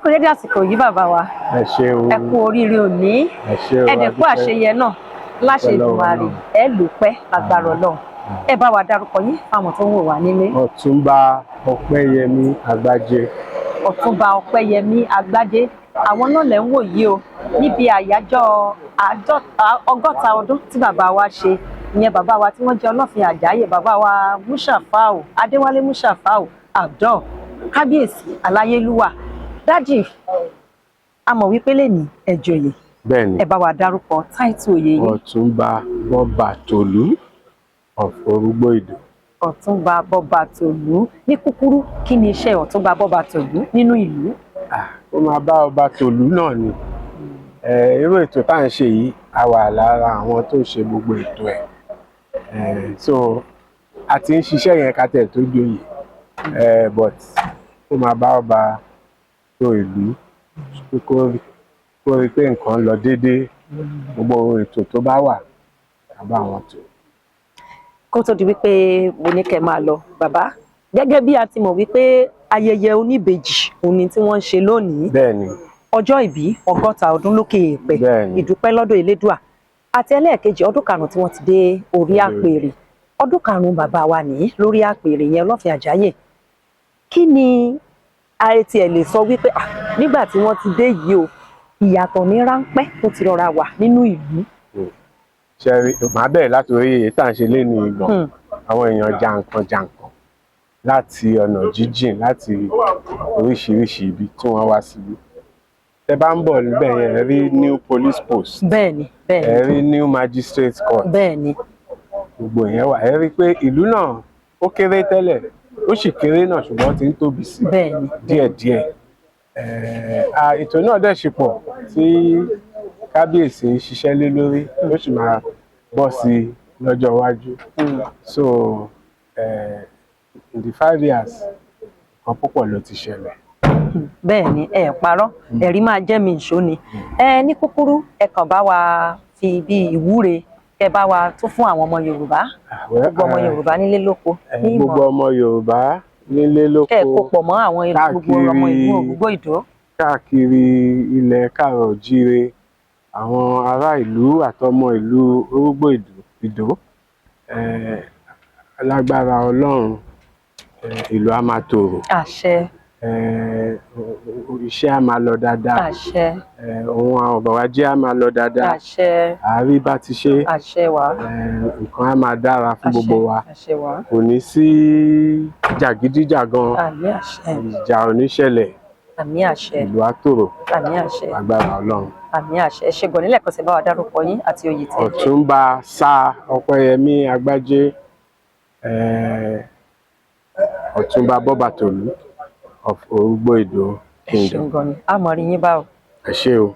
kú dédé àsìkò yìí bàbá wa. ẹ ṣeun. ẹ kú oríire òní. ẹ ṣeun. ẹ dẹ̀ kú àṣeyẹ náà láṣẹ Èdùmàrè ẹ lò pẹ́ lágbára Ọlọ́run. ẹ bá wa dárúkọ yín fáwọn tó ń wò wá nílé. Ọ̀túnba Ọpẹ́yẹmí Agbájé. Ọ̀túnba Ọpẹ́yẹmí Agbájé, àwọn náà lẹ ń wò yìí o níbi àyájọ́ ọgọ́ta ọdún tí bàbá wa ṣe, ìyẹn bàbá wa tí wọ́n jẹ́ Ọlọ́fin Àjáyè, bàbá wa Múṣàfáù Adéwálé Múṣàfáù Abdul kábíyèsí aláyélúwà. Dájì, a mọ̀ wípé lè ní ẹ joyè. Bẹ́ẹ̀ni. Ẹ bá wa dárúkọ táìtù oyè yìí. Ọ̀túnba Bọ́bàtòlú of Orúgbó-Ìdó. Ọ̀túnba Bọ́bàtòlú, ní kúkúrú kí ni iṣẹ́ Ọ̀túnba Bọ́bàtòlú nínú ìlú? Ó máa bá ọba tòlú náà ni. Irú ètò tá à ń ṣe yìí a wà lára àwọn tó ń ṣe gbogbo ètò ẹ̀. So a ti ń ṣiṣẹ́ yẹn ká tẹ̀ tó joyè, but ó máa bá ọba tó ìlú kó rí pé nǹkan lọ déédéé, gbogbo ètò tó bá wà ká bá wọn tò. Kó tó di wípé mo ní kẹ́ máa lọ bàbá, gẹ́gẹ́ bí a ti mọ̀ wípé ayẹyẹ oníbejì òun ni tí wọ́n ń ṣe lónìí. Bẹ́ẹ̀ni. Ọjọ́ ìbí ọgọ́ta ọdún lókè èèpẹ̀. Bẹ́ẹ̀ni. Ìdúpẹ́ lọ́dọ̀ Elédùà àti ẹlẹ́ẹ̀kejì ọdún karùn-ún tí wọ́n ti dé orí àpèrè. Ọdún karùn-ún bàbá wa nìyí lórí àpèrè yẹn Ọlọ́fin Àjáyè. Kí ni ààrẹ tiẹ̀ lè sọ wípé nígbà tí wọ́n ti dé yìí o, ìyàtọ̀ ní ráńpẹ́ tó ti rọra wà nínú ìlú? Ṣẹ́rí, màá bẹ̀rẹ̀ láti orí èyí tá à ń ṣe léni ìgbọ̀n. Àwọn èèyàn jàǹkàn láti ọ̀nà jíjìn, láti oríṣiríṣi ibi tí wọ́n wá síbí. Tẹ́ bá ń bọ̀ níbẹ̀ yẹn ẹ rí new police post. Bẹ́ẹ̀ni, bẹ́ẹ̀ni. Ẹ rí new magistrate court. Bẹ́ẹ̀ni. Gbogbo yẹn wà. Ẹ rí pé ìlú náà ó kéré tẹ́lẹ̀, ó sì kéré náà ṣùgbọ́n ti ń tóbi sí díẹ̀díẹ̀. Ètò náà dẹ̀ ṣe pọ̀ tí kábíyèsí ń ṣiṣẹ́ lé lórí, ó sì máa bọ́ sí lọ́jọ́ iwájú. So in the 5 years kan púpọ̀ ló ti ṣẹlẹ̀. Bẹ́ẹ̀ni, ẹ parọ́, ẹ̀rí máa jẹ́ mi ìṣó ni. Ní kúkúrú ẹ kàn bá wa fi bí ìwúre kẹ bá wa tún fún àwọn ọmọ Yorùbá, gbogbo ọmọ Yorùbá nílé lóko. Gbogbo ọmọ Yorùbá nílé lóko. Ẹ kó pọ̀ mọ́ àwọn gbogbo ọmọ ìlú Ògbógbó-Ìdó. Káàkiri ilẹ̀ Káàárọ̀-o-jíire, àwọn ará ìlú àtọmọ ìlú Orúgbó-Ìdó, lágbára Ọlọ́run ìlú á máa tòrò. Àṣẹ. Iṣẹ́ á máa lọ dáadáa. Àṣẹ. Ohun ọ̀rọ̀ ajé á máa lọ dáadáa. Àṣẹ. Àárí bá ti ṣe. Àṣẹ wá. Nǹkan á máa dára fún gbogbo wa. Àṣẹ wá. Kò ní sí jàgídíjàgan. Àmín àṣẹ. Ìjà ò ní ṣẹlẹ̀. Àmín àṣẹ. Ìlú á tòrò. Àmín àṣẹ. Lágbára Ọlọ́run. Àmín àṣẹ. Ẹ ṣé gan nílẹ̀ kan sì bá wa dárúkọ yín àti oyè tẹ́. Ọ̀túnba Sá Ọpẹ́yẹmí Agbájé, Ọ̀túnba Bọ́bàtòlú of Orúgbó-Ìdó Ẹ ṣé gan ni, a mọ̀ rí yín báwo. Ẹ ṣé o.